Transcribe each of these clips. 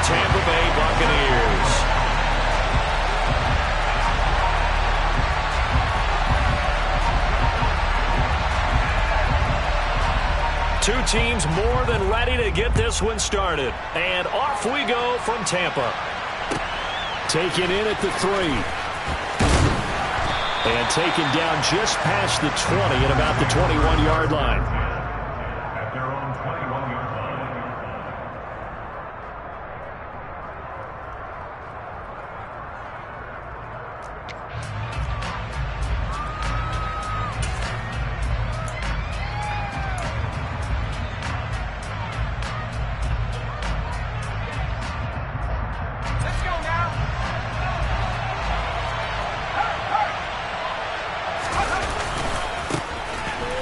Tampa Bay Buccaneers. Two teams more than ready to get this one started. And off we go from Tampa. Taken in at the 3. And taken down just past the 20 at about the 21-yard line. At their own 21-yard line.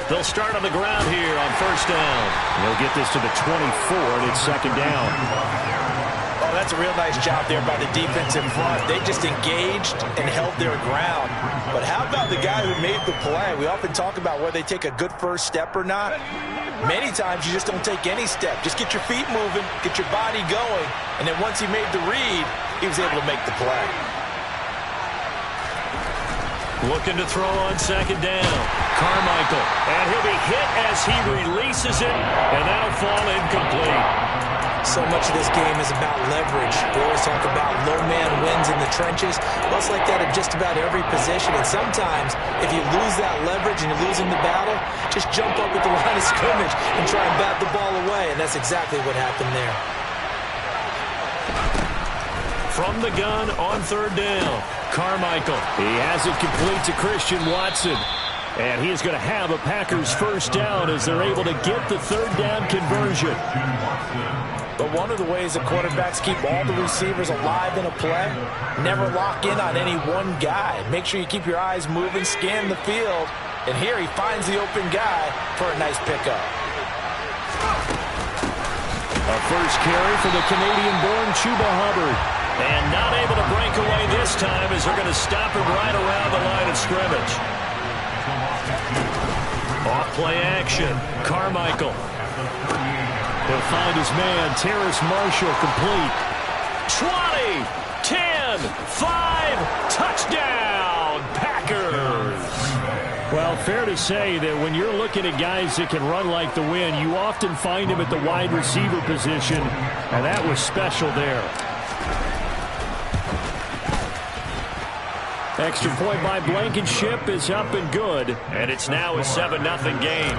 They'll start on the ground here on first down. They'll get this to the 24, and it's second down. Oh, that's a real nice job there by the defense in front. They just engaged and held their ground. But how about the guy who made the play? We often talk about whether they take a good first step or not. Many times you just don't take any step. Just get your feet moving, get your body going, and then once he made the read, he was able to make the play. Looking to throw on second down. Carmichael. And he'll be hit as he releases it, and that'll fall incomplete. So much of this game is about leverage. We always talk about low man wins in the trenches. Well, it's like that at just about every position. And sometimes, if you lose that leverage and you're losing the battle, just jump up at the line of scrimmage and try and bat the ball away. And that's exactly what happened there. From the gun on third down. Carmichael. He has it complete to Christian Watson. And he is going to have a Packers first down as they're able to get the third down conversion. But one of the ways that quarterbacks keep all the receivers alive in a play, never lock in on any one guy. Make sure you keep your eyes moving, scan the field. And here he finds the open guy for a nice pickup. A first carry for the Canadian-born Chuba Hubbard. And not able to break away this time as they're going to stop him right around the line of scrimmage. Off play action. Carmichael. He'll find his man, Terrace Marshall, complete. 20, 10, 5, touchdown, Packers. Well, fair to say that when you're looking at guys that can run like the wind, you often find him at the wide receiver position, and that was special there. Extra point by Blankenship is up and good, and it's now a 7-0 game.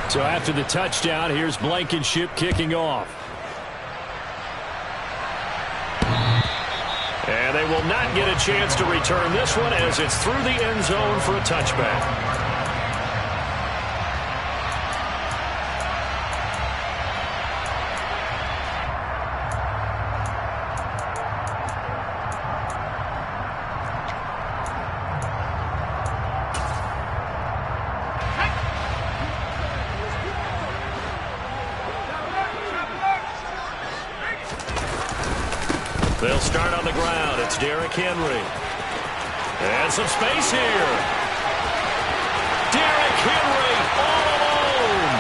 So after the touchdown, here's Blankenship kicking off. And they will not get a chance to return this one as it's through the end zone for a touchback. They'll start on the ground. It's Derrick Henry. And some space here. Derrick Henry all alone.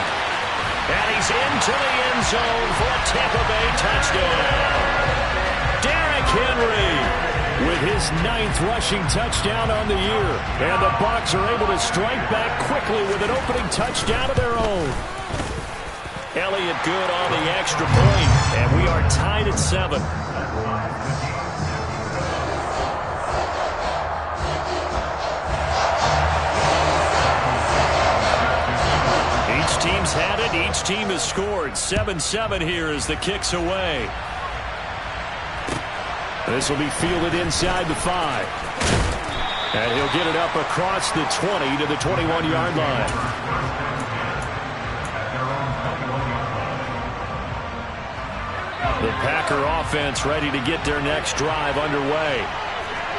And he's into the end zone for a Tampa Bay touchdown. Derrick Henry with his 9th rushing touchdown on the year. And the Bucs are able to strike back quickly with an opening touchdown of their own. Elliott good on the extra point. And we are tied at 7. Each team's had it. Each team has scored. 7-7 here as the kick's away. This will be fielded inside the 5. And he'll get it up across the 20 to the 21-yard line. The Packer offense ready to get their next drive underway.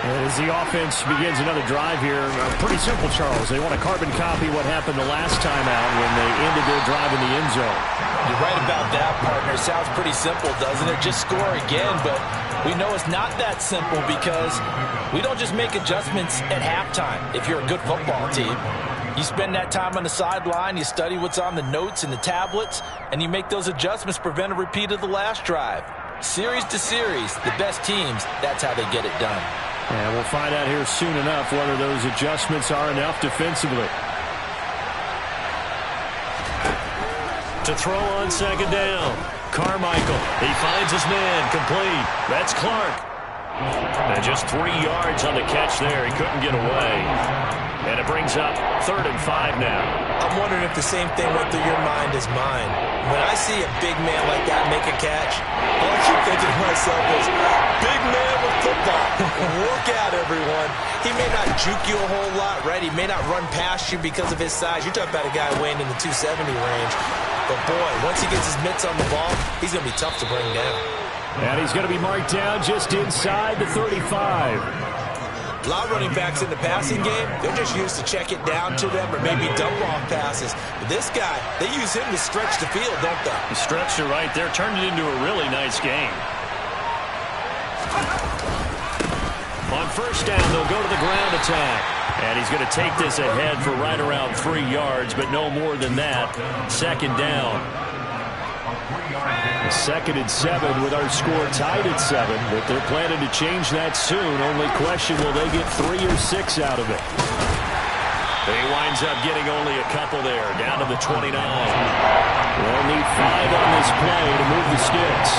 As the offense begins another drive here, pretty simple, Charles. They want to carbon copy what happened the last time out when they ended their drive in the end zone. You're right about that, partner. Sounds pretty simple, doesn't it? Just score again, but we know it's not that simple because we don't just make adjustments at halftime if you're a good football team. You spend that time on the sideline, you study what's on the notes and the tablets, and you make those adjustments to prevent a repeat of the last drive. Series to series, the best teams, that's how they get it done. And we'll find out here soon enough whether those adjustments are enough defensively. To throw on second down, Carmichael. He finds his man, complete. That's Clark. And just 3 yards on the catch there. He couldn't get away. And it brings up 3rd and 5 now. I'm wondering if the same thing went through your mind as mine. When I see a big man like that make a catch, all I keep thinking to myself is, big man with football. Look out, everyone. He may not juke you a whole lot, right? He may not run past you because of his size. You're talking about a guy weighing in the 270 range. But, boy, once he gets his mitts on the ball, he's going to be tough to bring down. And he's going to be marked down just inside the 35. A lot of running backs in the passing game, they're just used to check it down to them or maybe dump-off passes. But this guy, they use him to stretch the field, don't they? He stretched it right there, turned it into a really nice game. On first down, they'll go to the ground attack. And he's going to take this ahead for right around 3 yards, but no more than that. Second down. 2nd and 7 with our score tied at 7, but they're planning to change that soon. Only question, will they get 3 or 6 out of it? He winds up getting only a couple there, down to the 29. They'll need 5 on this play to move the sticks.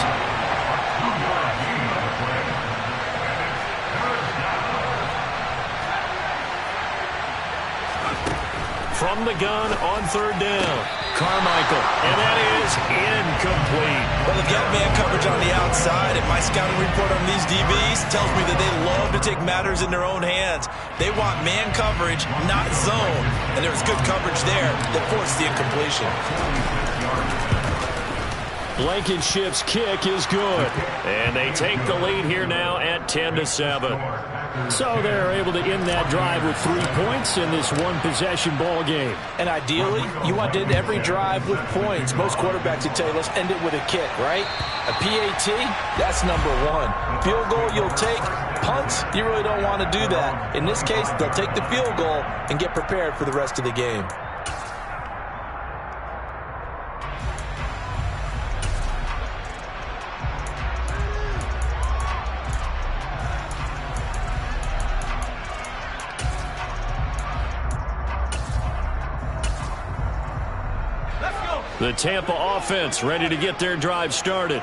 From the gun on 3rd down, Carmichael, and that is incomplete. Well, they've got man coverage on the outside, and my scouting report on these DBs tells me that they love to take matters in their own hands. They want man coverage, not zone, and there was good coverage there that forced the incompletion. Blankenship's kick is good, and they take the lead here now at 10-7. So they're able to end that drive with 3 points in this one-possession ball game. And ideally, you want to end every drive with points. Most quarterbacks would tell you, let's end it with a kick, right? A PAT, that's number 1. Field goal, you'll take. Punts, you really don't want to do that. In this case, they'll take the field goal and get prepared for the rest of the game. The Tampa offense ready to get their drive started.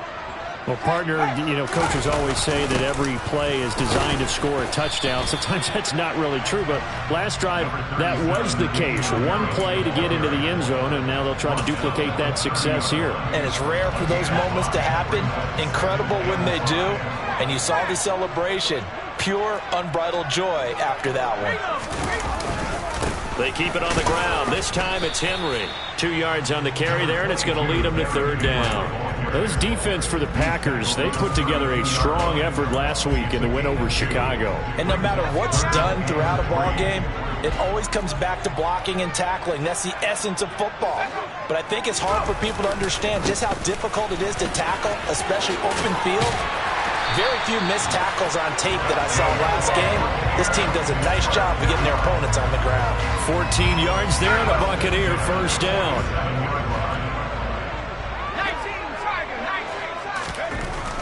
Well, partner, coaches always say that every play is designed to score a touchdown. Sometimes that's not really true, but last drive, that was the case. One play to get into the end zone, and now they'll try to duplicate that success here. And it's rare for those moments to happen. Incredible when they do. And you saw the celebration. Pure, unbridled joy after that one. They keep it on the ground. This time it's Henry. 2 yards on the carry there, and it's going to lead them to 3rd down. This defense for the Packers, they put together a strong effort last week in the win over Chicago. And no matter what's done throughout a ball game, it always comes back to blocking and tackling. That's the essence of football. But I think it's hard for people to understand just how difficult it is to tackle, especially open field. Very few missed tackles on tape that I saw last game. This team does a nice job of getting their opponents on the ground. 14 yards there, and the Buccaneer first down.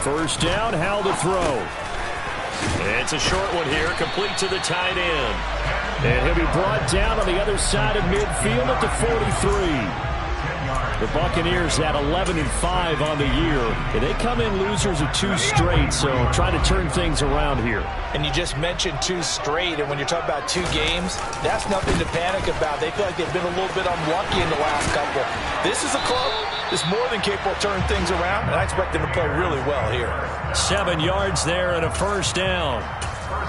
First down, Howell to throw. It's a short one here, complete to the tight end. And he'll be brought down on the other side of midfield at the 43. The Buccaneers at 11-5 on the year. And they come in losers of 2 straight, so trying to turn things around here. And you just mentioned 2 straight, and when you're talking about 2 games, that's nothing to panic about. They feel like they've been a little bit unlucky in the last couple. This is a club that's more than capable of turning things around, and I expect them to play really well here. 7 yards there and a first down.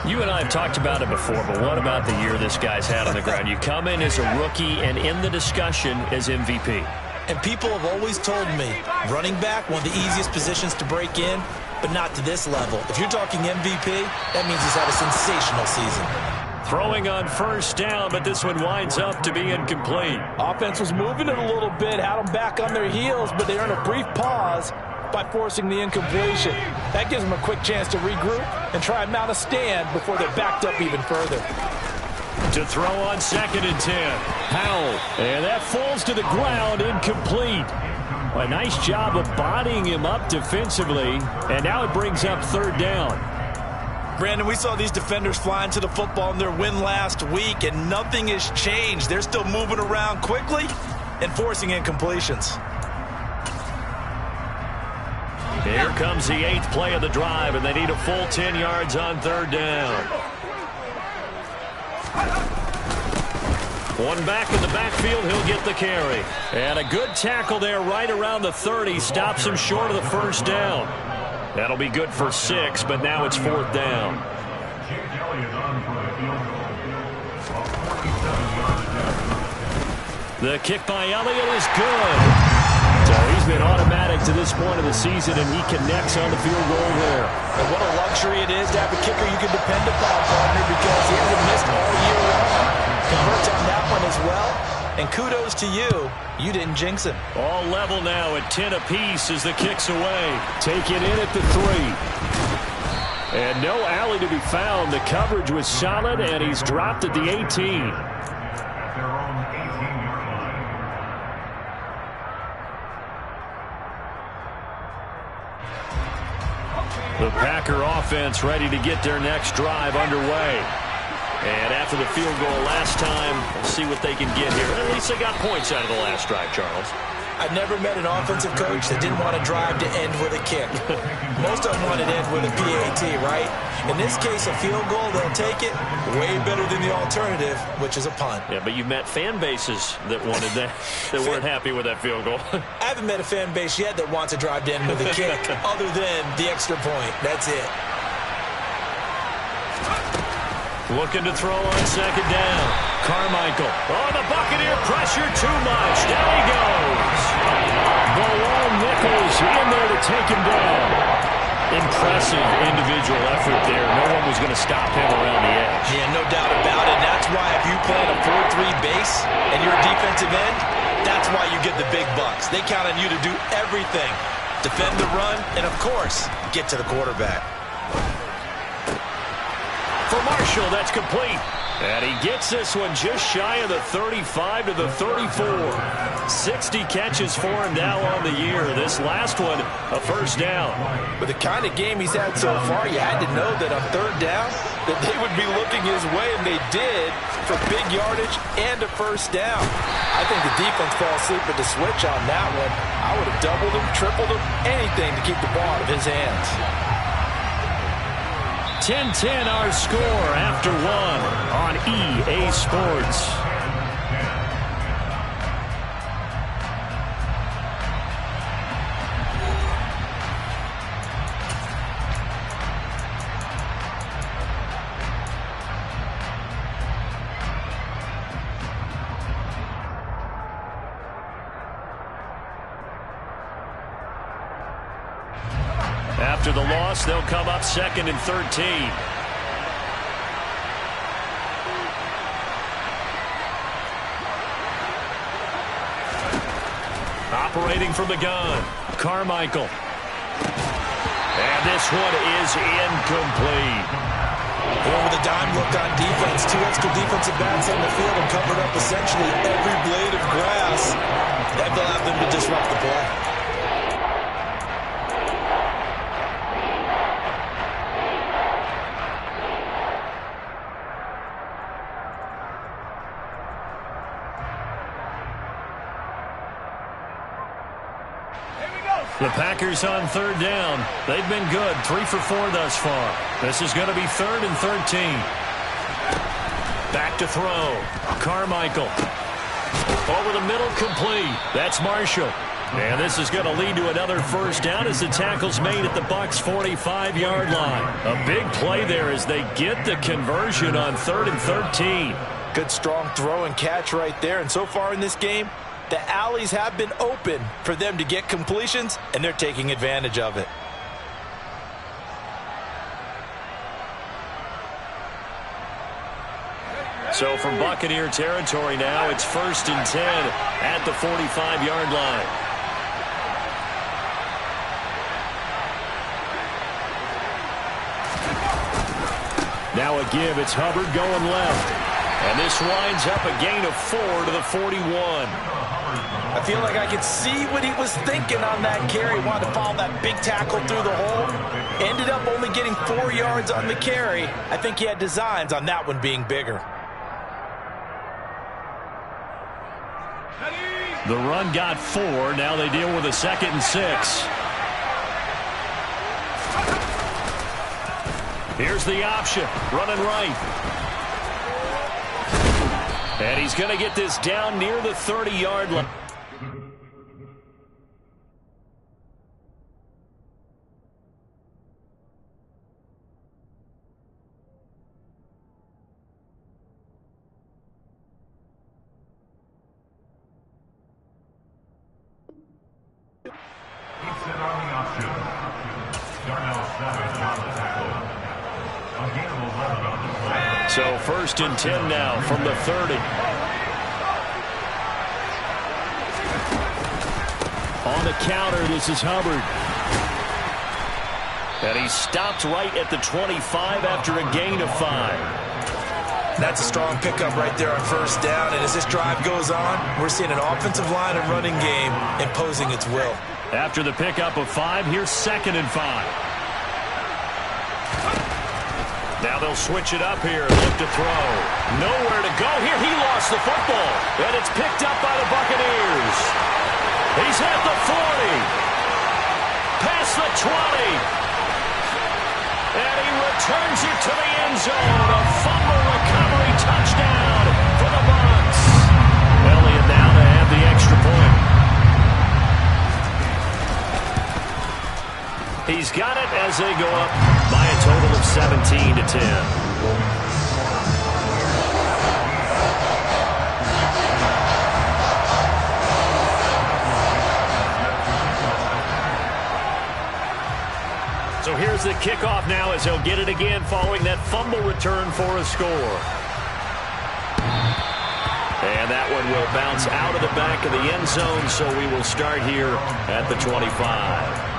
You and I have talked about it before, but what about the year this guy's had on the ground? You come in as a rookie and in the discussion as MVP. And people have always told me, running back, one of the easiest positions to break in, but not to this level. If you're talking MVP, that means he's had a sensational season. Throwing on first down, but this one winds up to be incomplete. Offense was moving it a little bit, had them back on their heels, but they earned a brief pause by forcing the incompletion. That gives them a quick chance to regroup and try and mount a stand before they're backed up even further. To throw on 2nd and 10. Howell. And that falls to the ground, incomplete. A nice job of bodying him up defensively. And now it brings up 3rd down. Brandon, we saw these defenders flying to the football in their win last week, and nothing has changed. They're still moving around quickly and forcing incompletions. Here comes the 8th play of the drive, and they need a full 10 yards on 3rd down. One back in the backfield, he'll get the carry. And a good tackle there right around the 30. Stops him short of the 1st down. That'll be good for 6, but now it's 4th down. The kick by Elliott is good. So he's been automatic to this point of the season, and he connects on the field goal there. And what a luxury it is to have a kicker you can depend upon, partner, because he hasn't missed all year long. Converts on that one as well. And kudos to you. You didn't jinx him. All level now at 10 apiece as the kick's away. Take it in at the 3. And no alley to be found. The coverage was solid, and he's dropped at the 18. The Packer offense ready to get their next drive underway. And after the field goal last time, we'll see what they can get here. At least they got points out of the last drive, Charles. I've never met an offensive coach that didn't want to drive to end with a kick. Most of them want to end with a PAT, right? In this case, a field goal, they'll take it. Way better than the alternative, which is a punt. Yeah, but you've met fan bases that wanted that, that weren't happy with that field goal. I haven't met a fan base yet that wants to drive to end with a kick other than the extra point. That's it. Looking to throw on 2nd down. Carmichael. Oh, the Buccaneer pressure too much. Down he goes. Malone Nichols in there to take him down. Impressive individual effort there. No one was going to stop him around the edge. Yeah, no doubt about it. That's why if you play in a 4-3 base and you're a defensive end, that's why you get the big bucks. They count on you to do everything. Defend the run and, of course, get to the quarterback. For Marshall, that's complete. And he gets this one just shy of the 35 to the 34. 60 catches for him now on the year. This last one, a 1st down. With the kind of game he's had so far, you had to know that on 3rd down that they would be looking his way, and they did, for big yardage and a 1st down. I think the defense fell asleep with the switch on that one. I would have doubled him, tripled him, anything to keep the ball out of his hands. 10-10 our score after 1 on EA Sports. After the loss, they'll come up 2nd and 13. Operating from the gun, Carmichael. And this one is incomplete. Going with a dime look on defense. 2 extra defensive backs on the field and covered up essentially every blade of grass. That will have them to disrupt the play. The Packers on 3rd down. They've been good, 3 for 4 thus far. This is going to be 3rd and 13. Back to throw. Carmichael. Over the middle, complete. That's Marshall. And this is going to lead to another 1st down as the tackle's made at the Bucs' 45-yard line. A big play there as they get the conversion on 3rd and 13. Good strong throw and catch right there. And so far in this game, the alleys have been open for them to get completions, and they're taking advantage of it. So from Buccaneer territory now, it's 1st and 10 at the 45-yard line. Now a give. It's Hubbard going left. And this winds up a gain of 4 to the 41. I feel like I could see what he was thinking on that carry. Wanted to follow that big tackle through the hole. Ended up only getting 4 yards on the carry. I think he had designs on that one being bigger. The run got 4. Now they deal with a 2nd and 6. Here's the option. Running right. And he's going to get this down near the 30-yard line. So 1st and 10 now from the 30. On the counter, this is Hubbard. And he stopped right at the 25 after a gain of 5. That's a strong pickup right there on 1st down. And as this drive goes on, we're seeing an offensive line and running game imposing its will. After the pickup of 5, here's 2nd and 5. Now they'll switch it up here. Look to throw. Nowhere to go here. He lost the football. And it's picked up by the Buccaneers. He's at the 40. Past the 20. And he returns it to the end zone. A fumble recovery touchdown for the Bucs. Elliott now to have the extra point. He's got it as they go up by a total of 17 to 10. So here's the kickoff now as he'll get it again following that fumble return for a score. And that one will bounce out of the back of the end zone, so we will start here at the 25.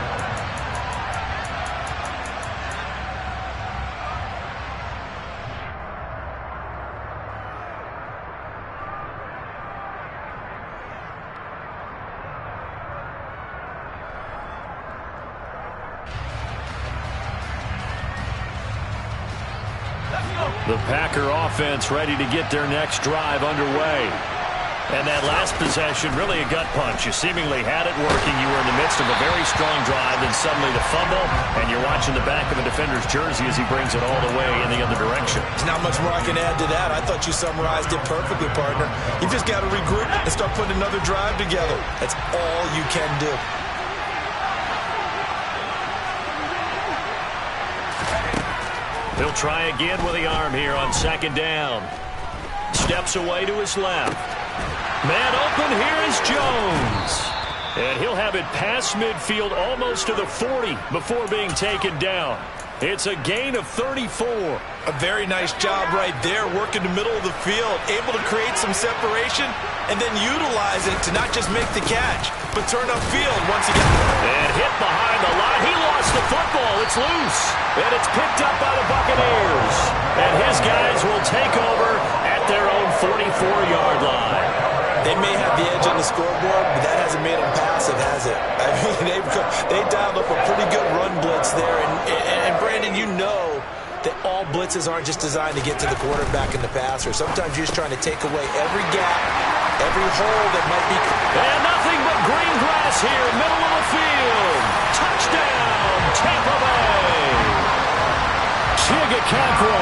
The Packer offense ready to get their next drive underway. And that last possession, really a gut punch. You seemingly had it working. You were in the midst of a very strong drive, then suddenly the fumble, and you're watching the back of a defender's jersey as he brings it all the way in the other direction. There's not much more I can add to that. I thought you summarized it perfectly, partner. You just got to regroup and start putting another drive together. That's all you can do. He'll try again with the arm here on 2nd down. Steps away to his left. Man open, here is Jones. And he'll have it past midfield almost to the 40 before being taken down. It's a gain of 34. A very nice job right there, working the middle of the field, able to create some separation and then utilize it to not just make the catch, but turn upfield once again. And hit behind the line. He lost the football. It's loose. And it's picked up by the Buccaneers. And his guys will take over at their own 44-yard line. They may have the edge on the scoreboard, but that hasn't made them passive, has it? I mean, they dialed up a pretty good run blitz there. And Brandon, you know that all blitzes aren't just designed to get to the quarterback and the passer. Sometimes you're just trying to take away every gap, every hole that might be. And nothing but green grass here, middle of the field. Touchdown, Tampa Bay. Chigacacro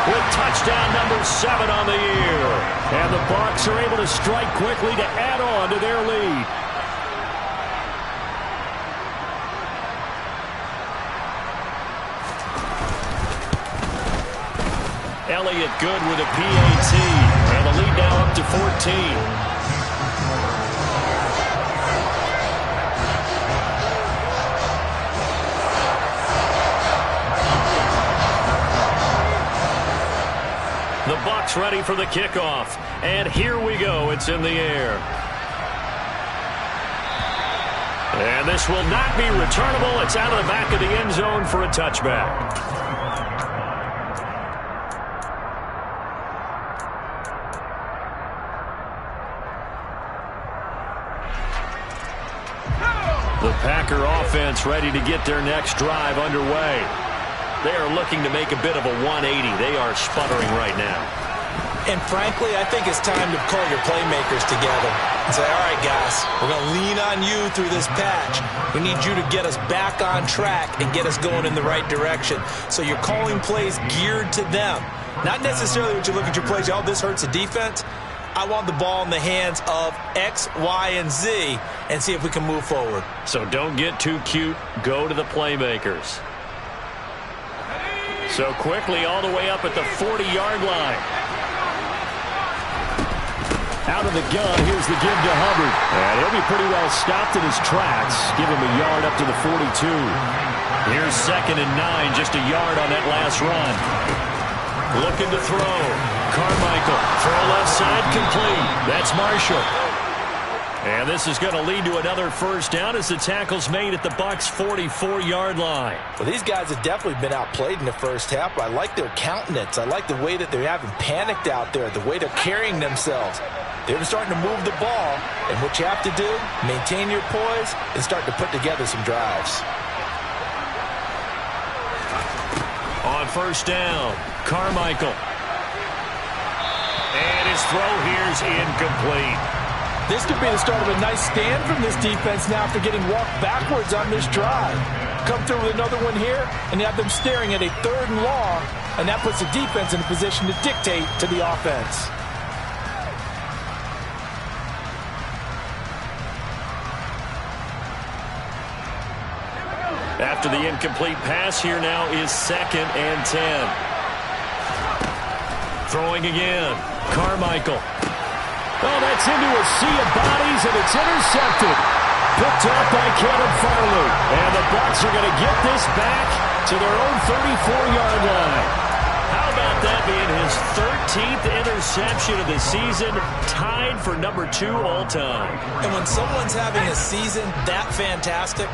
with touchdown number 7 on the year. And the Bucs are able to strike quickly to add on to their lead. Elliott good with a PAT. And the lead now up to 14. The Bucs ready for the kickoff. And here we go. It's in the air. And this will not be returnable. It's out of the back of the end zone for a touchback. Packer offense ready to get their next drive underway. They are looking to make a bit of a 180. They are sputtering right now. And frankly, I think it's time to call your playmakers together and say, all right, guys, we're going to lean on you through this patch. We need you to get us back on track and get us going in the right direction. So you're calling plays geared to them. Not necessarily when you look at your plays, oh, this hurts the defense. I want the ball in the hands of X, Y, and Z and see if we can move forward. So don't get too cute. Go to the playmakers. So quickly all the way up at the 40-yard line. Out of the gun, here's the give to Hubbard. And he'll be pretty well stopped in his tracks. Give him a yard up to the 42. Here's 2nd and 9, just a yard on that last run. Looking to throw. Carmichael, throw left side, complete. That's Marshall. And this is going to lead to another first down as the tackle's made at the Bucs' 44-yard line. Well, these guys have definitely been outplayed in the first half. I like their countenance. I like the way that they haven't panicked out there, the way they're carrying themselves. They're starting to move the ball, and what you have to do, maintain your poise and start to put together some drives. On first down, Carmichael. And his throw here's incomplete. This could be the start of a nice stand from this defense now after getting walked backwards on this drive. Come through with another one here, and you have them staring at a 3rd and long, and that puts the defense in a position to dictate to the offense. After the incomplete pass, here now is 2nd and 10. Throwing again. Carmichael. Oh, that's into a sea of bodies, and it's intercepted. Picked up by Caleb Farley. And the Bucs are going to get this back to their own 34-yard line. How about that being his 13th interception of the season, tied for number 2 all time. And when someone's having a season that fantastic,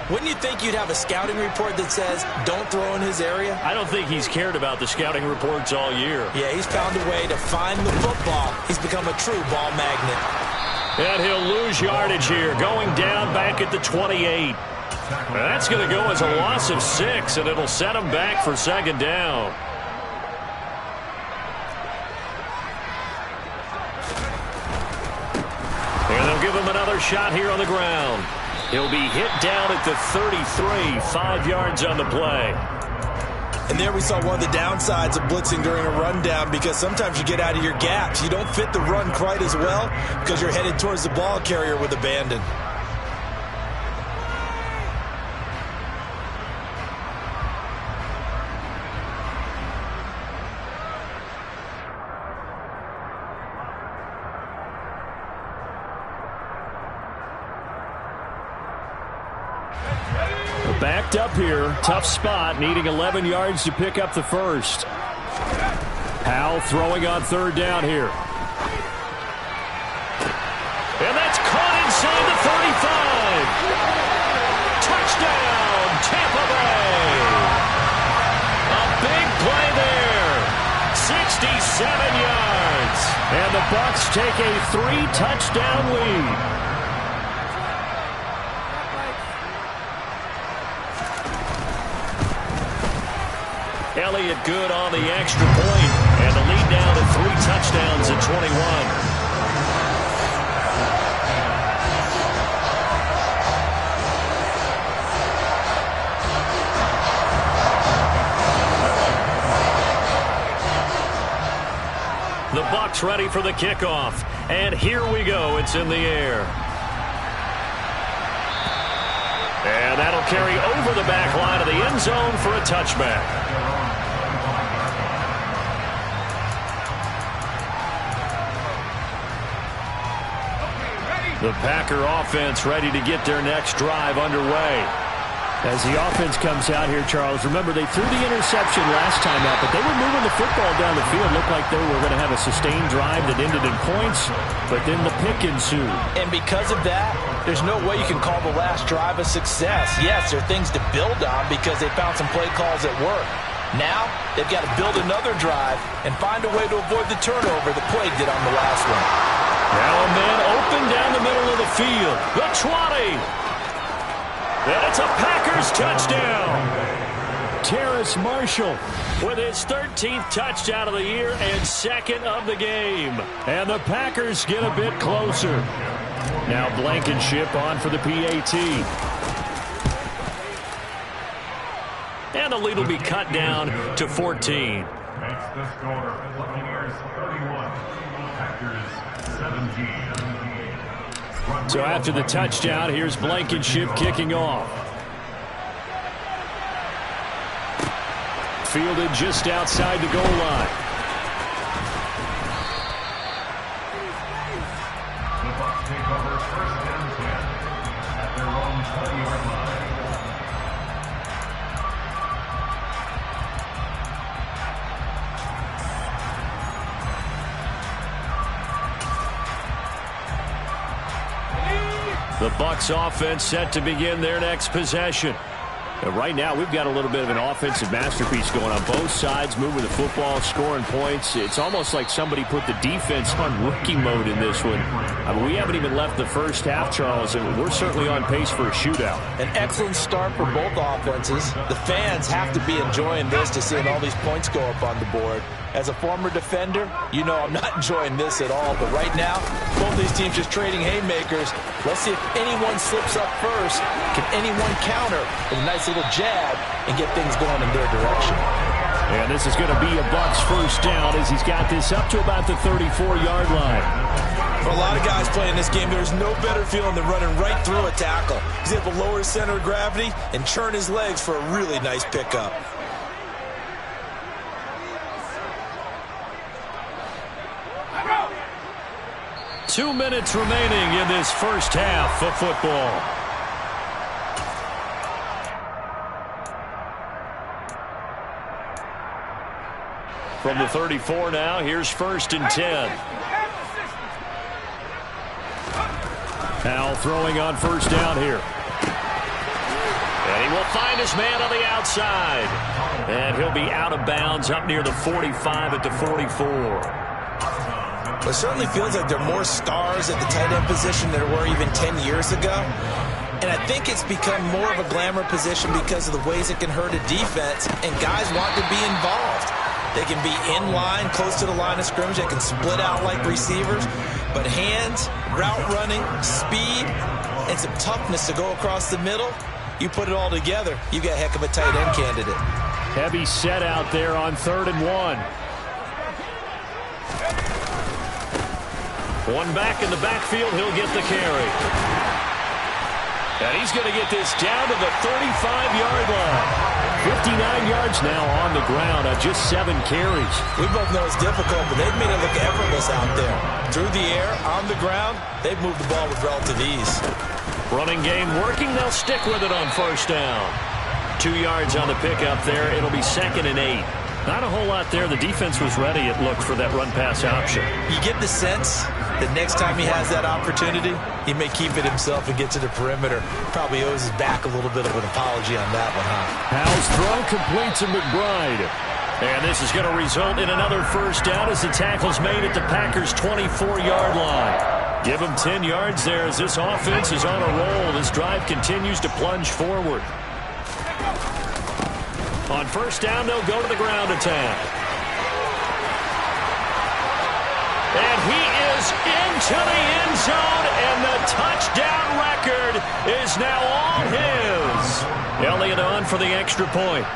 wouldn't you think you'd have a scouting report that says, don't throw in his area? I don't think he's cared about the scouting reports all year. Yeah, he's found a way to find the football. He's become a true ball magnet. And he'll lose yardage here, going down back at the 28. That's going to go as a loss of 6, and it'll set him back for 2nd down. And they'll give him another shot here on the ground. He'll be hit down at the 33, 5 yards on the play. And there we saw one of the downsides of blitzing during a rundown, because sometimes you get out of your gaps. You don't fit the run quite as well because you're headed towards the ball carrier with abandon. Backed up here, tough spot, needing 11 yards to pick up the first. Howell throwing on 3rd down here. And that's caught inside the 35. Touchdown, Tampa Bay. A big play there. 67 yards. And the Bucs take a 3-touchdown lead. Elliott good on the extra point, and the lead down to 3 touchdowns at 21. The Bucs ready for the kickoff, and here we go. It's in the air. And that'll carry over the back line of the end zone for a touchback. The Packer offense ready to get their next drive underway. As the offense comes out here, Charles, remember they threw the interception last time out, but they were moving the football down the field. Looked like they were going to have a sustained drive that ended in points, but then the pick ensued. And because of that, there's no way you can call the last drive a success. Yes, there are things to build on because they found some play calls that work. Now, they've got to build another drive and find a way to avoid the turnover the Plague did on the last one. Now a man open down the middle of the field. The 20. And it's a Packers touchdown. Terrace Marshall with his 13th touchdown of the year and second of the game. And the Packers get a bit closer. Now Blankenship on for the PAT. And the lead will be cut down to 14. Makes the score. Buccaneers 31. Packers 17. So after the touchdown, here's Blankenship kicking off. Fielded just outside the goal line. The Bucs take over first and 10 at their own 20-yard line. The Bucs offense set to begin their next possession. And right now, we've got a little bit of an offensive masterpiece going on both sides, moving the football, scoring points. It's almost like somebody put the defense on rookie mode in this one. I mean, we haven't even left the first half, Charles, and we're certainly on pace for a shootout. An excellent start for both offenses. The fans have to be enjoying this to seeing all these points go up on the board. As a former defender, you know I'm not enjoying this at all. But right now, both these teams just trading haymakers. Let's see if anyone slips up first. Can anyone counter with a nice little jab and get things going in their direction? And this is going to be a Bucs first down as he's got this up to about the 34-yard line. For a lot of guys playing this game, there's no better feeling than running right through a tackle. He's able to lower his center of gravity and churn his legs for a really nice pickup. Two minutes remaining in this first half of football. From the 34 now, here's first and 10. Powell throwing on first down here. And he will find his man on the outside. And he'll be out of bounds up near the 45 at the 44. It certainly feels like there are more stars at the tight end position than there were even 10 years ago. And I think it's become more of a glamour position because of the ways it can hurt a defense, and guys want to be involved. They can be in line, close to the line of scrimmage. They can split out like receivers. But hands, route running, speed, and some toughness to go across the middle, you put it all together, you got a heck of a tight end candidate. Heavy set out there on 3rd and 1. One back in the backfield, he'll get the carry. And he's going to get this down to the 35-yard line. 59 yards now on the ground on just 7 carries. We both know it's difficult, but they've made it look effortless out there. Through the air, on the ground, they've moved the ball with relative ease. Running game working, they'll stick with it on first down. 2 yards on the pickup there. It'll be 2nd and 8. Not a whole lot there. The defense was ready, it looked, for that run-pass option. You get the sense that next time he has that opportunity, he may keep it himself and get to the perimeter. Probably owes his back a little bit of an apology on that one, huh? Powell's throw complete to McBride. And this is going to result in another first down as the tackle's made at the Packers' 24-yard line. Give him 10 yards there as this offense is on a roll. This drive continues to plunge forward. On first down, they'll go to the ground attack. And he is into the end zone, and the touchdown record is now all his. Elliott on for the extra point.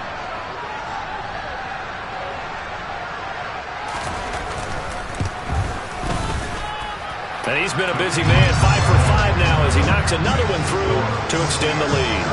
And he's been a busy man, 5 for 5 now as he knocks another one through to extend the lead.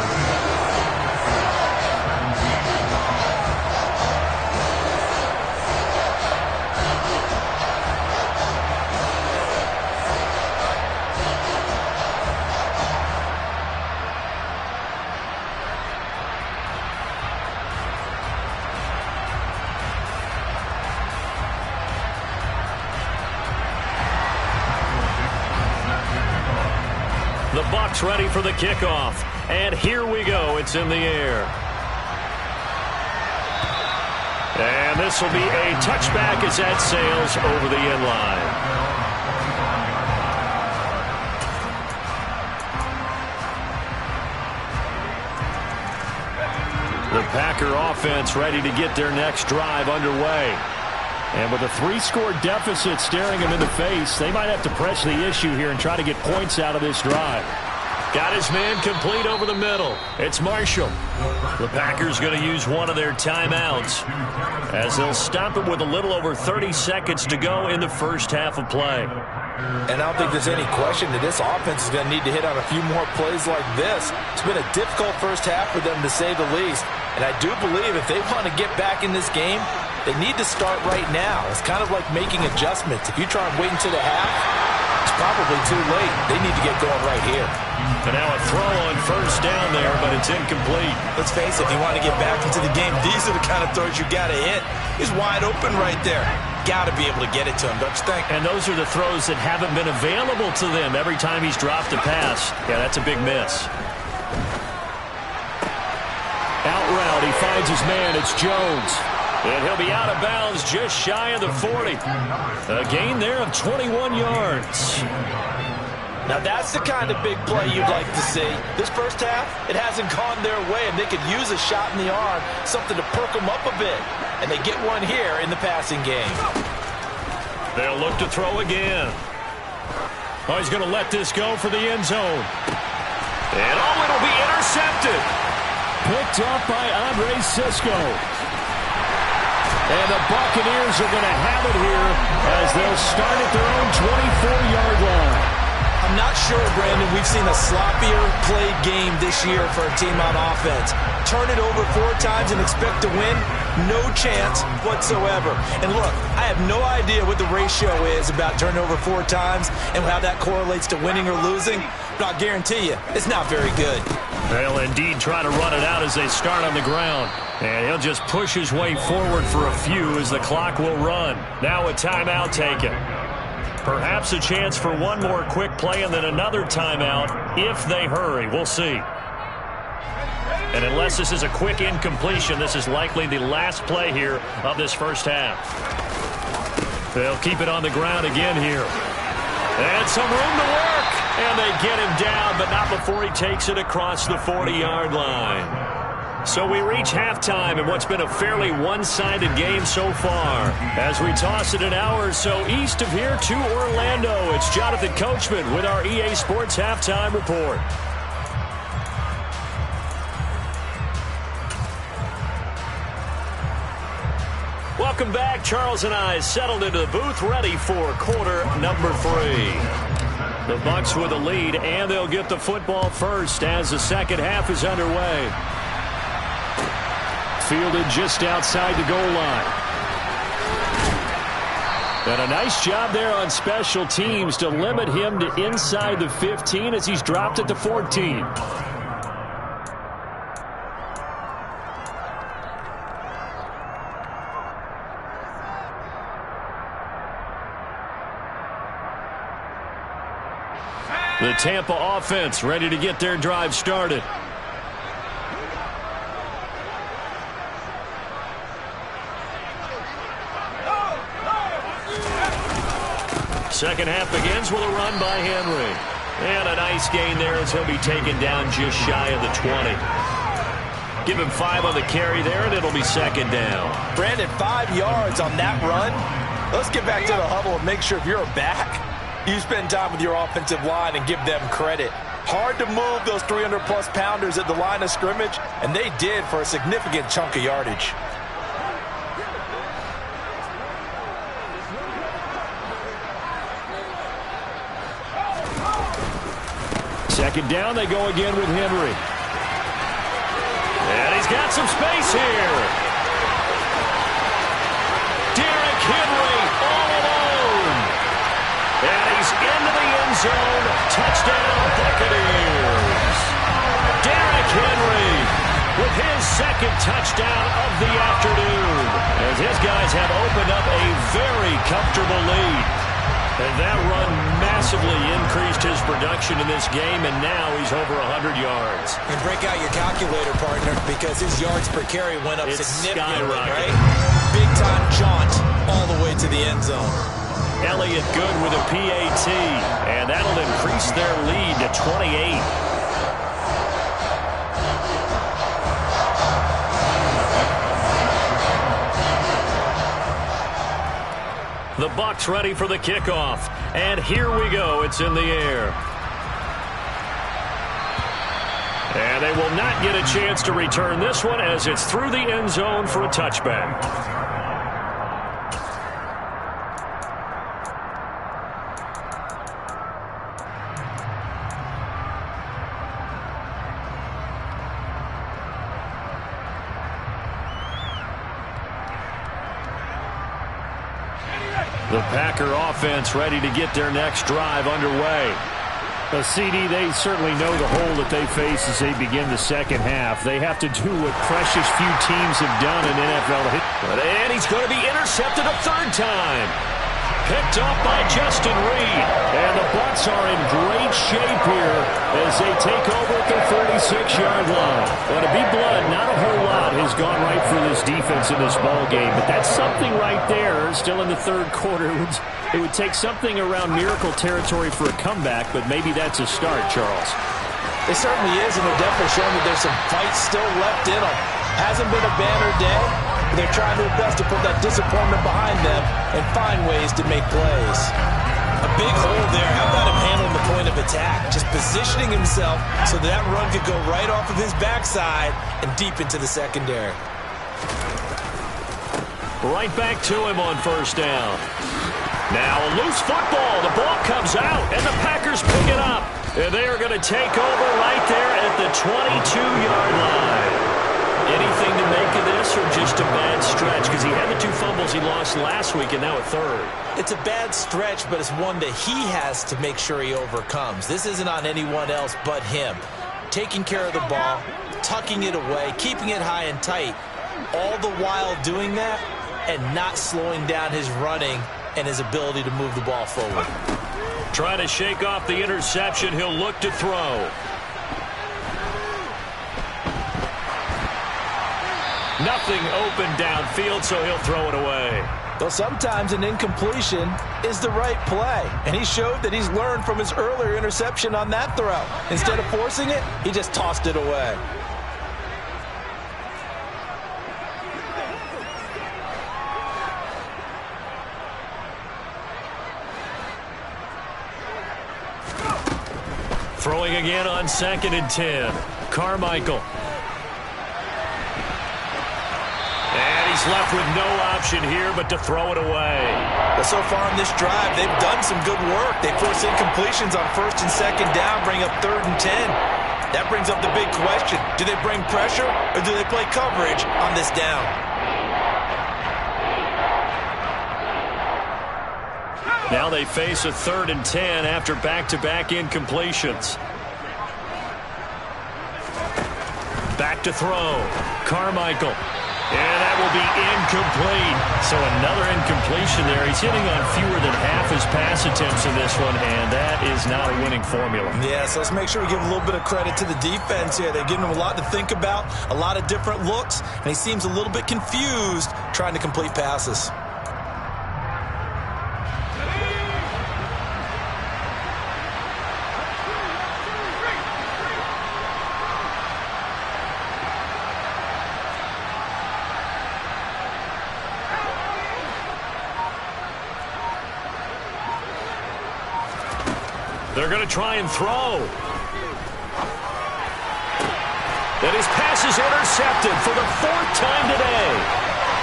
The Bucs ready for the kickoff. And here we go. It's in the air. And this will be a touchback as that sails over the end line. The Packer offense ready to get their next drive underway. And with a 3-score deficit staring them in the face, they might have to press the issue here and try to get points out of this drive. Got his man complete over the middle. It's Marshall. The Packers going to use one of their timeouts as they'll stop it with a little over 30 seconds to go in the first half of play. And I don't think there's any question that this offense is going to need to hit on a few more plays like this. It's been a difficult first half for them, to say the least. And I do believe if they want to get back in this game, they need to start right now. It's kind of like making adjustments. If you try and wait until the half, it's probably too late. They need to get going right here. And now a throw on first down there, but it's incomplete. Let's face it, if you want to get back into the game, these are the kind of throws you got to hit. He's wide open right there. Got to be able to get it to him, don't you think? And those are the throws that haven't been available to them every time he's dropped a pass. Yeah, that's a big miss. Out route, he finds his man. It's Jones. And he'll be out of bounds just shy of the 40. A gain there of 21 yards. Now that's the kind of big play you'd like to see. This first half, it hasn't gone their way, and they could use a shot in the arm, something to perk them up a bit. And they get one here in the passing game. They'll look to throw again. Oh, he's going to let this go for the end zone. And oh, it'll be intercepted. Picked up by Andre Sisco. And the Buccaneers are going to have it here as they'll start at their own 24-yard line. I'm not sure, Brandon, we've seen a sloppier played game this year for a team on offense. Turn it over 4 times and expect to win? No chance whatsoever. And look, I have no idea what the ratio is about turning over 4 times and how that correlates to winning or losing, but I'll guarantee you, it's not very good. They'll indeed try to run it out as they start on the ground. And he'll just push his way forward for a few as the clock will run. Now a timeout taken. Perhaps a chance for one more quick play and then another timeout if they hurry. We'll see. And unless this is a quick incompletion, this is likely the last play here of this first half. They'll keep it on the ground again here. And some room to work. And they get him down, but not before he takes it across the 40-yard line. So we reach halftime in what's been a fairly one-sided game so far. As we toss it an hour or so east of here to Orlando, it's Jonathan Coachman with our EA Sports Halftime Report. Welcome back. Charles and I settled into the booth ready for quarter number 3. The Bucs with a lead, and they'll get the football first as the second half is underway. Fielded just outside the goal line. And a nice job there on special teams to limit him to inside the 15 as he's dropped at the 14. The Tampa offense ready to get their drive started. Second half begins with a run by Henry. And a nice gain there as he'll be taken down just shy of the 20. Give him 5 on the carry there, and it'll be second down. Brandon, 5 yards on that run. Let's get back to the huddle and make sure if you're a back, you spend time with your offensive line and give them credit. Hard to move those 300-plus pounders at the line of scrimmage, and they did for a significant chunk of yardage. Second down, they go again with Henry. And he's got some space here. Derrick Henry all alone. And he's into the end zone. Touchdown, Buccaneers. Derrick Henry with his second touchdown of the afternoon. As his guys have opened up a very comfortable lead. And that run massively increased his production in this game, and now he's over 100 yards. And break out your calculator, partner, because his yards per carry went up significantly, right? Big-time jaunt all the way to the end zone. Elliott good with a PAT, and that'll increase their lead to 28. The Bucs ready for the kickoff. And here we go. It's in the air. And they will not get a chance to return this one as it's through the end zone for a touchback. The Packer offense ready to get their next drive underway. A CD, they certainly know the hole that they face as they begin the second half. They have to do what precious few teams have done in NFL. And he's going to be intercepted a third time. Picked up by Justin Reed. And the Bucs are in great shape here as they take over at their 46-yard line. Well, to be blunt, not a whole lot has gone right for this defense in this ball game, but that's something right there. Still in the third quarter. It would take something around miracle territory for a comeback, but maybe that's a start, Charles. It certainly is, and they're definitely showing that there's some fight still left in them. Hasn't been a banner day, but they're trying their best to put that disappointment behind them and find ways to make plays. A big hole there. How about him handling the point of attack? Just positioning himself so that run could go right off of his backside and deep into the secondary. Right back to him on first down. Now a loose football. The ball comes out, and the Packers pick it up. And they are going to take over right there at the 22-yard line. Anything to make of this, or just a bad stretch? Because he had the 2 fumbles he lost last week, and now a third. It's a bad stretch, but it's one that he has to make sure he overcomes. This isn't on anyone else but him. Taking care of the ball, tucking it away, keeping it high and tight, all the while doing that and not slowing down his running and his ability to move the ball forward. Trying to shake off the interception. He'll look to throw. Nothing open downfield, so he'll throw it away. Though sometimes an incompletion is the right play. And he showed that he's learned from his earlier interception on that throw. Instead of forcing it, he just tossed it away. Throwing again on 2nd and 10. Carmichael. And he's left with no option here but to throw it away. But so far in this drive, they've done some good work. They force incompletions on 1st and 2nd down, bring up 3rd and 10. That brings up the big question. Do they bring pressure or do they play coverage on this down? Now they face a 3rd and 10 after back-to-back incompletions. Back to throw. Carmichael. And that will be incomplete. So another incompletion there. He's hitting on fewer than half his pass attempts in this one, and that is not a winning formula. Yeah, so let's make sure we give a little bit of credit to the defense here. They're giving him a lot to think about, a lot of different looks, and he seems a little bit confused trying to complete passes. They're going to try and throw. And his pass is intercepted for the 4th time today.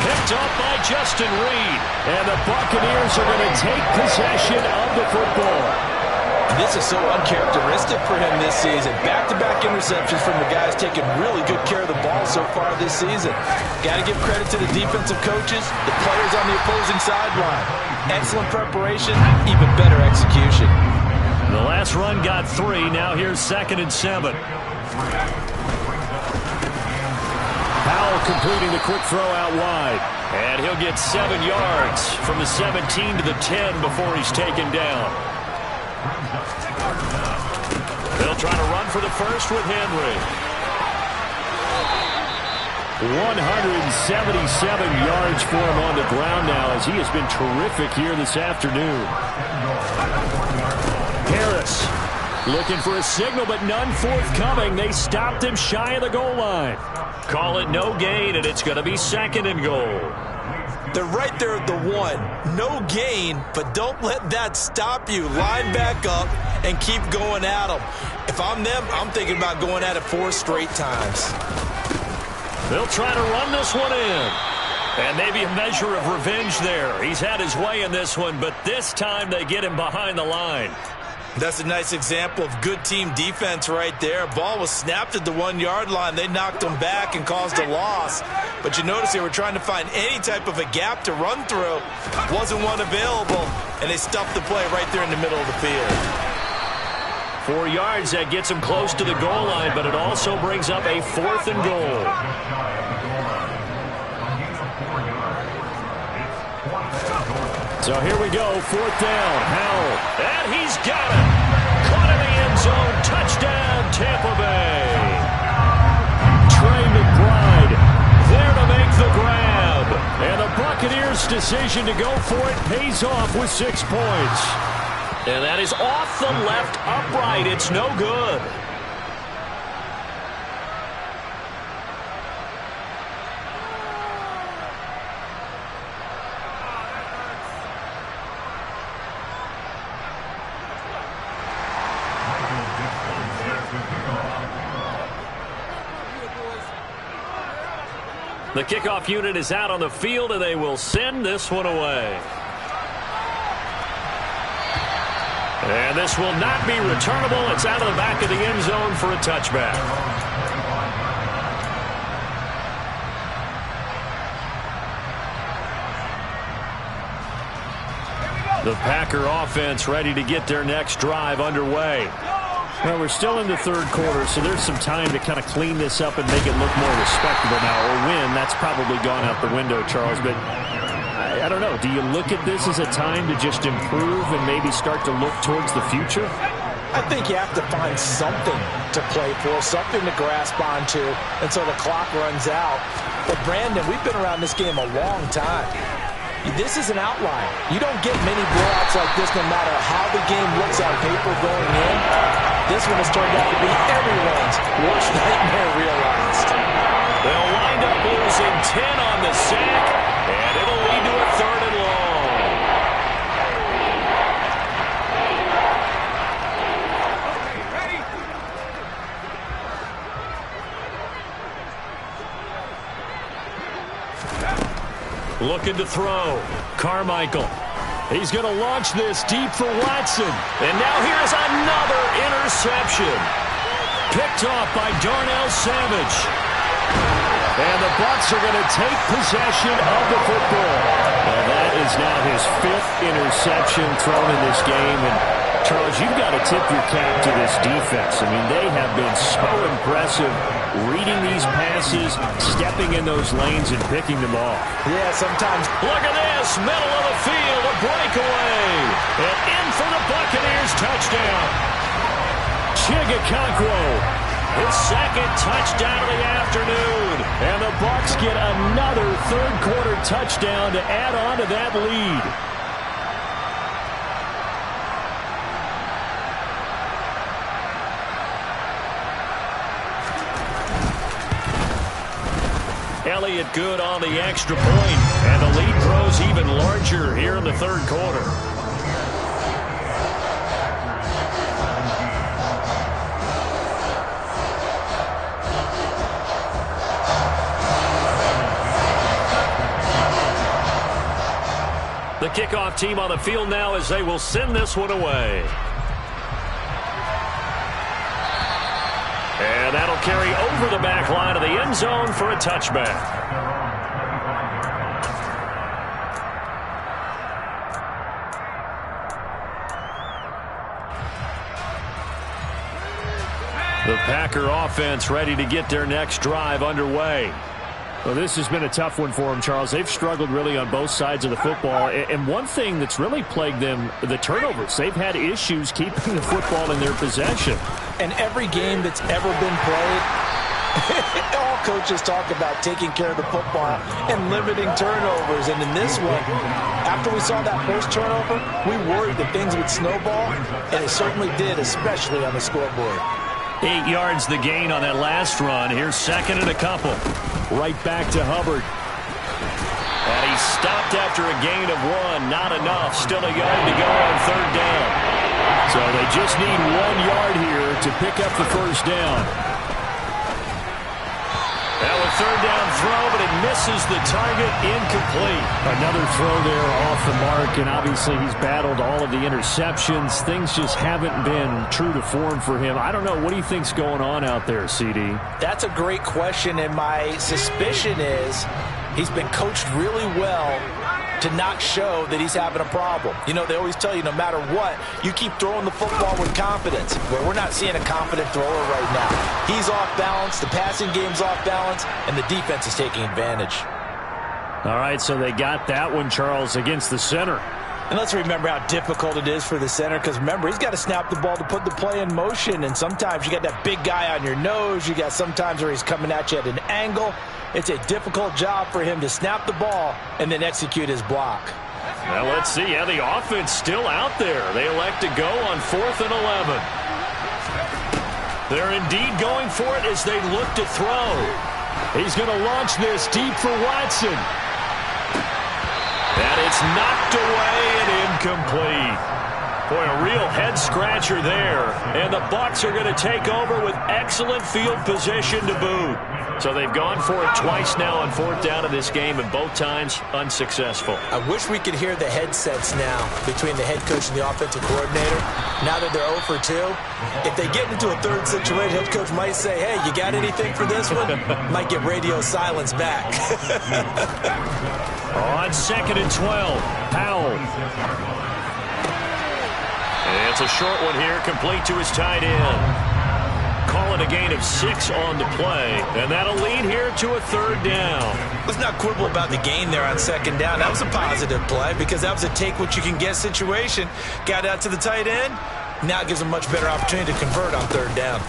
Picked up by Justin Reed. And the Buccaneers are going to take possession of the football. This is so uncharacteristic for him this season. Back-to-back interceptions from the guys taking really good care of the ball so far this season. Got to give credit to the defensive coaches, the players on the opposing sideline. Excellent preparation, even better execution. The last run got 3. Now here's 2nd and 7. Powell completing the quick throw out wide. And he'll get 7 yards from the 17 to the 10 before he's taken down. They'll try to run for the first with Henry. 177 yards for him on the ground now as he has been terrific here this afternoon. Harris looking for a signal, but none forthcoming. They stopped him shy of the goal line. Call it no gain, and it's going to be 2nd and goal. They're right there at the 1. No gain, but don't let that stop you. Line back up and keep going at them. If I'm them, I'm thinking about going at it 4 straight times. They'll try to run this one in. And maybe a measure of revenge there. He's had his way in this one, but this time they get him behind the line. That's a nice example of good team defense right there. Ball was snapped at the 1-yard line. They knocked him back and caused a loss. But you notice they were trying to find any type of a gap to run through. Wasn't one available, and they stuffed the play right there in the middle of the field. 4 yards, that gets him close to the goal line, but it also brings up a 4th and goal. So here we go, 4th down. Howell, and he's got it. Caught in the end zone, touchdown, Tampa Bay. Trey McBride there to make the grab. And the Buccaneers' decision to go for it pays off with 6 points. And that is off the left upright. It's no good. The kickoff unit is out on the field, and they will send this one away. And this will not be returnable. It's out of the back of the end zone for a touchback. The Packer offense ready to get their next drive underway. Well, we're still in the 3rd quarter, so there's some time to kind of clean this up and make it look more respectable now. Or win, that's probably gone out the window, Charles. But I don't know. Do you look at this as a time to just improve and maybe start to look towards the future? I think you have to find something to play for, something to grasp onto until the clock runs out. But, Brandon, we've been around this game a long time. This is an outlier. You don't get many blowouts like this no matter how the game looks on paper going in. This one has turned out to be everyone's worst nightmare realized. They'll wind up losing 10 on the sack, and it'll lead to a 3rd and long. Looking to throw. Carmichael. He's going to launch this deep for Watson. And now here's another interception. Picked off by Darnell Savage. And the Bucs are going to take possession of the football. And that is now his 5th interception thrown in this game. And Charles, you've got to tip your cap to this defense. I mean, they have been so impressive reading these passes, stepping in those lanes, and picking them off. Yeah, sometimes. Look at this, middle of the field, a breakaway. And in for the Buccaneers touchdown. Chigakonkwo, his 2nd touchdown of the afternoon. And the Bucs get another 3rd quarter touchdown to add on to that lead. Elliott good on the extra point, and the lead grows even larger here in the 3rd quarter. The kickoff team on the field now as they will send this one away. And that'll carry over the back line of the end zone for a touchback. The Packer offense ready to get their next drive underway. Well, this has been a tough one for them, Charles. They've struggled really on both sides of the football. And one thing that's really plagued them, the turnovers. They've had issues keeping the football in their possession. And every game that's ever been played, all coaches talk about taking care of the football and limiting turnovers. And in this one, after we saw that first turnover, we worried that things would snowball, and it certainly did, especially on the scoreboard. 8 yards the gain on that last run. Here's 2nd and a couple. Right back to Hubbard. And he's stopped after a gain of 1. Not enough. Still a yard to go on third down. So they just need 1 yard here to pick up the first down. That was third down throw, but it misses the target. Incomplete. Another throw there off the mark, and obviously he's battled all of the interceptions. Things just haven't been true to form for him. I don't know. What do you think's going on out there, CD? That's a great question, and my suspicion is he's been coached really well to not show that he's having a problem. You know, they always tell you no matter what, you keep throwing the football with confidence. Well, we're not seeing a confident thrower right now. He's off balance, the passing game's off balance, and the defense is taking advantage. All right, so they got that one, Charles, against the center. And let's remember how difficult it is for the center, because remember, he's got to snap the ball to put the play in motion, and sometimes you got that big guy on your nose. You got sometimes where he's coming at you at an angle. It's a difficult job for him to snap the ball and then execute his block. Well, let's see. Yeah, the offense still out there. They elect to go on 4th and 11. They're indeed going for it as they look to throw. He's going to launch this deep for Watson. And it's knocked away and incomplete. Boy, a real head-scratcher there. And the Bucs are going to take over with excellent field position to boot. So they've gone for it twice now on 4th down in this game, and both times unsuccessful. I wish we could hear the headsets now between the head coach and the offensive coordinator. Now that they're 0 for 2, if they get into a third situation, head coach might say, hey, you got anything for this one? Might get radio silence back. On 2nd and 12, Powell. And it's a short one here, complete to his tight end. Call it a gain of 6 on the play, and that'll lead here to a 3rd down. Let's not quibble about the gain there on 2nd down. That was a positive play because that was a take-what-you-can-get situation. Got out to the tight end. Now it gives him a much better opportunity to convert on 3rd down.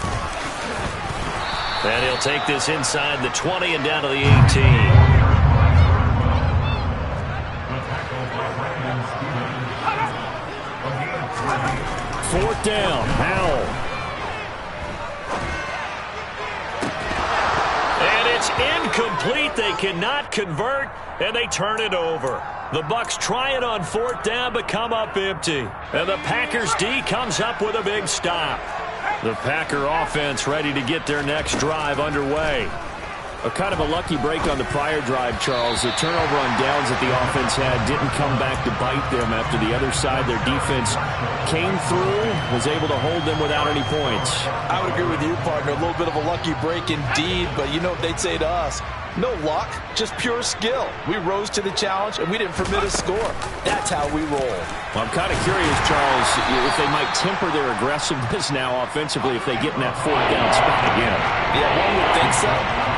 And he'll take this inside the 20 and down to the 18. 4th down, Powell. And it's incomplete. They cannot convert, and they turn it over. The Bucs try it on 4th down, but come up empty. And the Packers D comes up with a big stop. The Packer offense ready to get their next drive underway. A kind of a lucky break on the prior drive, Charles. The turnover on downs that the offense had didn't come back to bite them after the other side. Their defense came through, was able to hold them without any points. I would agree with you, partner. A little bit of a lucky break indeed, but you know what they'd say to us? No luck, just pure skill. We rose to the challenge, and we didn't permit a score. That's how we roll. Well, I'm kind of curious, Charles, if they might temper their aggressiveness now offensively if they get in that 4th down spot again. Yeah, one would think so.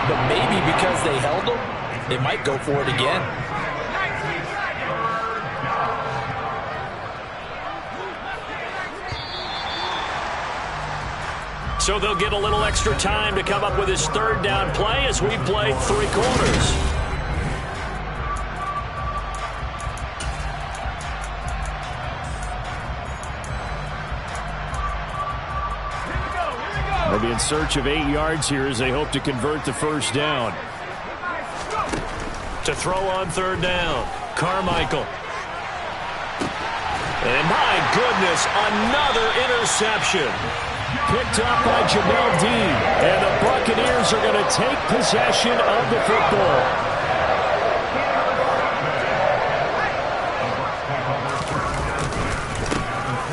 But maybe because they held them, they might go for it again. So they'll get a little extra time to come up with his 3rd down play as we've played 3 quarters. They'll be in search of 8 yards here as they hope to convert the 1st down. To throw on 3rd down, Carmichael. And my goodness, another interception. Picked up by Jamel Dean. And the Buccaneers are going to take possession of the football.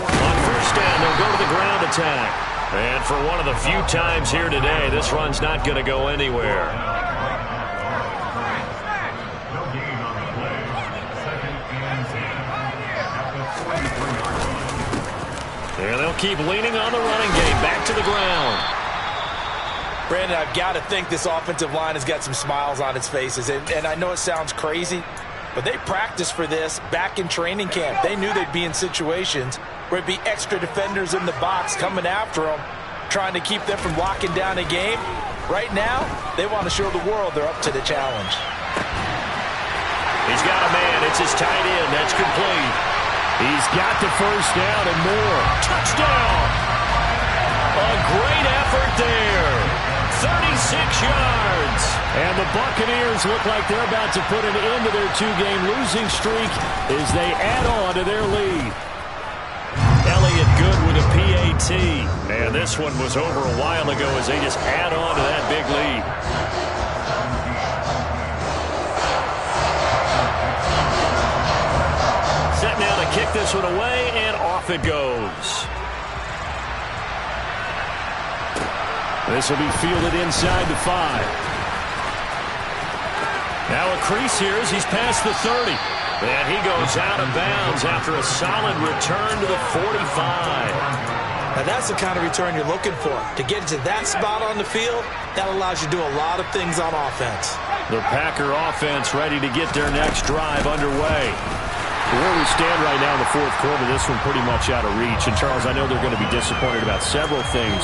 On 1st down, they'll go to the ground attack. And for one of the few times here today, this run's not going to go anywhere. No gain on the play. 2nd and 10 at the 23-yard line. And they'll keep leaning on the running game. Back to the ground. Brandon, I've got to think this offensive line has got some smiles on its faces. And I know it sounds crazy, but they practiced for this back in training camp. They knew they'd be in situations where it'd be extra defenders in the box coming after them, trying to keep them from locking down a game. Right now, they want to show the world they're up to the challenge. He's got a man. It's his tight end. That's complete. He's got the 1st down and more. Touchdown! A great effort there. 36 yards. And the Buccaneers look like they're about to put an end to their two-game losing streak as they add on to their lead. Elliott good with a PAT. And this one was over a while ago as they just add on to that big lead. Set now to kick this one away, and off it goes. This will be fielded inside the 5. Now a crease here as he's past the 30. And he goes out of bounds after a solid return to the 45. Now that's the kind of return you're looking for. To get to that spot on the field, that allows you to do a lot of things on offense. The Packer offense ready to get their next drive underway. Where we stand right now in the fourth quarter, this one pretty much out of reach. And, Charles, I know they're going to be disappointed about several things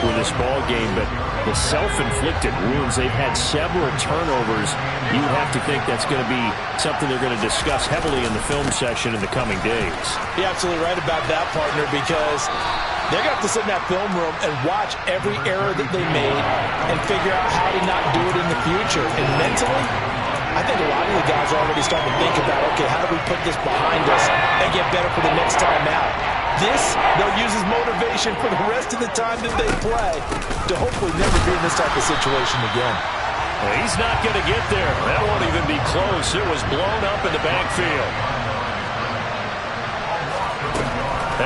with this ball game, but the self-inflicted wounds, they've had several turnovers. You have to think that's going to be something they're going to discuss heavily in the film session in the coming days. You're absolutely right about that, partner, because they're going to have to sit in that film room and watch every error that they made and figure out how to not do it in the future. And mentally, I think a lot of the guys are already starting to think about, okay, how do we put this behind us and get better for the next time out? This, they'll use as motivation for the rest of the time that they play to hopefully never be in this type of situation again. Well, he's not going to get there. That won't even be close. It was blown up in the backfield.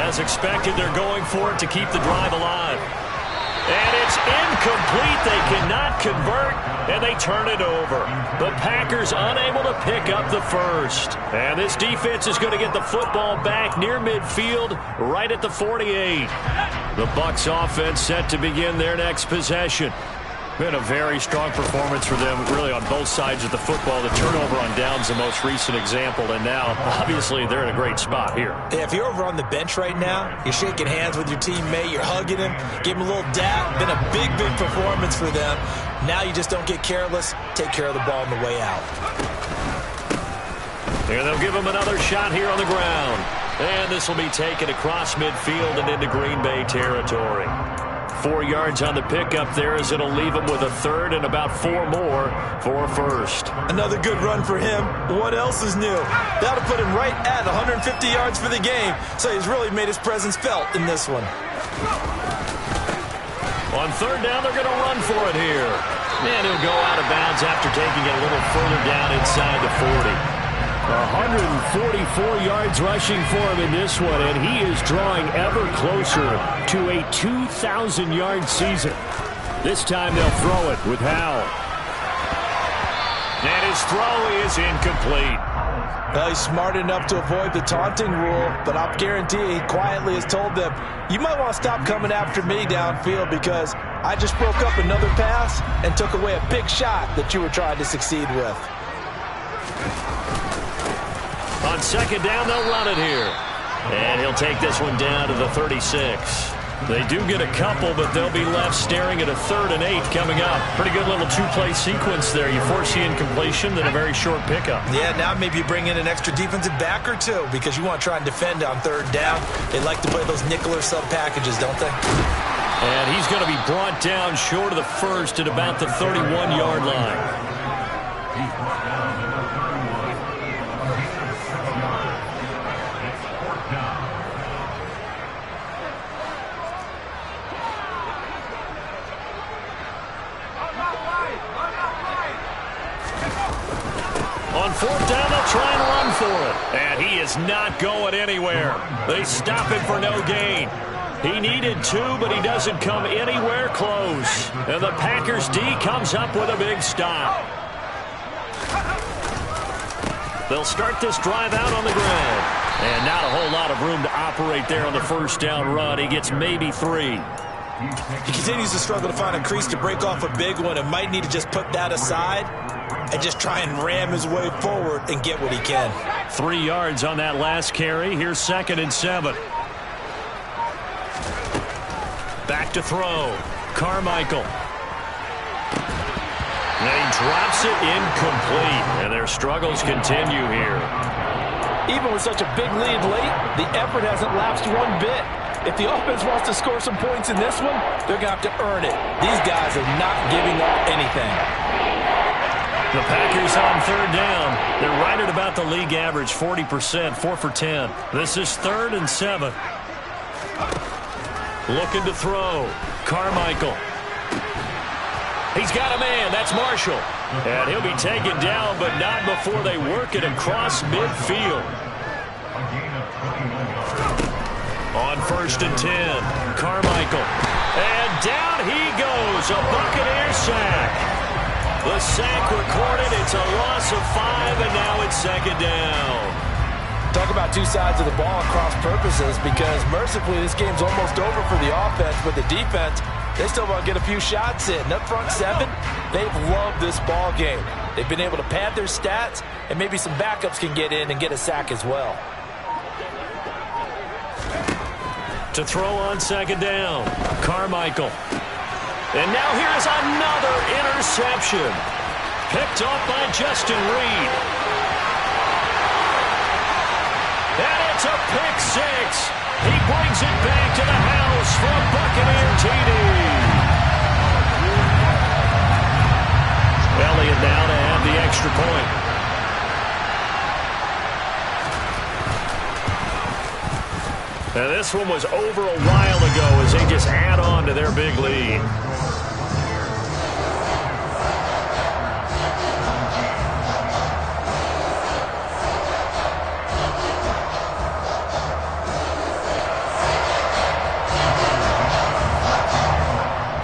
As expected, they're going for it to keep the drive alive. And it's incomplete. They cannot convert, and they turn it over. The Packers unable to pick up the first. And this defense is going to get the football back near midfield, right at the 48. The Bucs offense set to begin their next possession. Been a very strong performance for them, really, on both sides of the football. The turnover on downs, the most recent example, and now, obviously, they're in a great spot here. Yeah, if you're over on the bench right now, you're shaking hands with your teammate, you're hugging him, give him a little dap. Been a big, big performance for them. Now you just don't get careless. Take care of the ball on the way out. And they'll give him another shot here on the ground. And this will be taken across midfield and into Green Bay territory. 4 yards on the pickup there as it'll leave him with a third and about 4 more for a first. Another good run for him. What else is new? That'll put him right at 150 yards for the game. So he's really made his presence felt in this one. On third down, they're going to run for it here. And he'll go out of bounds after taking it a little further down inside the 40. 144 yards rushing for him in this one, and he is drawing ever closer to a 2,000-yard season. This time they'll throw it with Howell. And his throw is incomplete. Well, he's smart enough to avoid the taunting rule, but I'll guarantee he quietly has told them, you might want to stop coming after me downfield because I just broke up another pass and took away a big shot that you were trying to succeed with. On second down, they'll run it here. And he'll take this one down to the 36. They do get a couple, but they'll be left staring at a 3rd and 8 coming up. Pretty good little two-play sequence there. You force the incompletion, then a very short pickup. Yeah, now maybe you bring in an extra defensive back or two because you want to try and defend on 3rd down. They like to play those nickel or sub packages, don't they? And he's going to be brought down short of the first at about the 31-yard line. On 4th down, they'll try and run for it. And he is not going anywhere. They stop him for no gain. He needed 2, but he doesn't come anywhere close. And the Packers D comes up with a big stop. They'll start this drive out on the ground. And not a whole lot of room to operate there on the first down run. He gets maybe 3. He continues to struggle to find a crease to break off a big one and might need to just put that aside and just try and ram his way forward and get what he can. 3 yards on that last carry. Here's 2nd and 7. Back to throw. Carmichael. And he drops it incomplete. And their struggles continue here. Even with such a big lead late, the effort hasn't lapsed one bit. If the offense wants to score some points in this one, they're going to have to earn it. These guys are not giving up anything. The Packers on third down. They're right at about the league average, 40%, 4 for 10. This is 3rd and 7. Looking to throw. Carmichael. He's got a man. That's Marshall. And he'll be taken down, but not before they work it across midfield. On 1st and 10, Carmichael. And down he goes. A Buccaneer sack. The sack recorded. It's a loss of 5, and now it's 2nd down. Talk about two sides of the ball at cross purposes, because mercifully this game's almost over for the offense, but the defense, they still want to get a few shots in. Up front 7, they've loved this ball game. They've been able to pad their stats, and maybe some backups can get in and get a sack as well. To throw on 2nd down, Carmichael. And now here's another interception. Picked off by Justin Reed. And it's a pick 6. He brings it back to the house for a Buccaneer TD. Elliott now to have the extra point. And this one was over a while ago as they just add on to their big lead.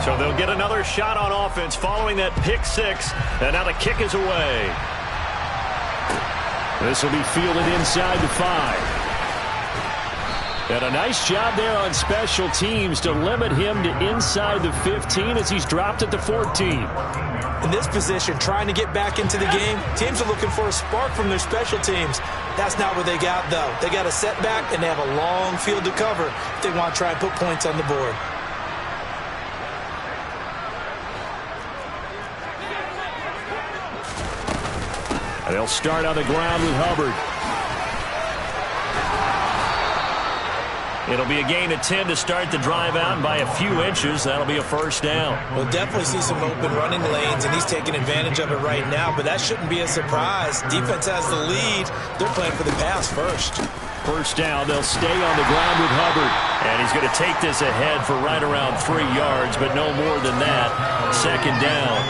So they'll get another shot on offense following that pick 6. And now the kick is away. This will be fielded inside the 5. And a nice job there on special teams to limit him to inside the 15 as he's dropped at the 14. In this position, trying to get back into the game, teams are looking for a spark from their special teams. That's not what they got, though. They got a setback, and they have a long field to cover if they want to try and put points on the board. And they'll start on the ground with Hubbard. It'll be a gain of 10 to start the drive out, and by a few inches, that'll be a 1st down. We'll definitely see some open running lanes, and he's taking advantage of it right now, but that shouldn't be a surprise. Defense has the lead. They're playing for the pass first. 1st down, they'll stay on the ground with Hubbard. And he's going to take this ahead for right around 3 yards, but no more than that. 2nd down.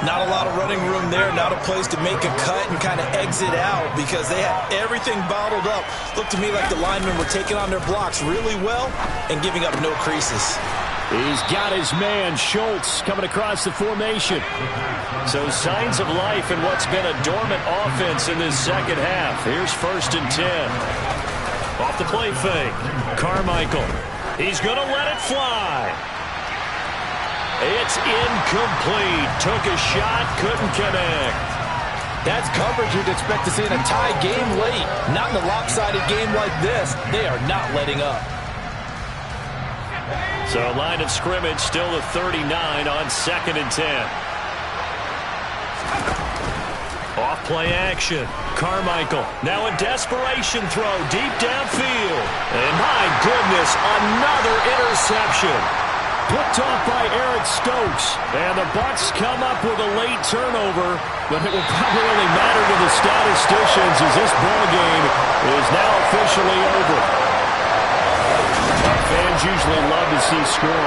Not a lot of running room there, not a place to make a cut and kind of exit out because they had everything bottled up. Looked to me like the linemen were taking on their blocks really well and giving up no creases. He's got his man, Schultz, coming across the formation. So signs of life in what's been a dormant offense in this 2nd half. Here's 1st and 10. Off the play fake. Carmichael. He's going to let it fly. It's incomplete. Took a shot, couldn't connect. That's coverage you'd expect to see in a tie game late. Not in a lopsided game like this. They are not letting up. So line of scrimmage still the 39 on 2nd and 10. Off play action. Carmichael. Now a desperation throw deep downfield. And my goodness, another interception. Picked off by Eric Stokes. And the Bucs come up with a late turnover, but it will probably only matter to the statisticians as this ball game is now officially over. Fans usually love to see scoring.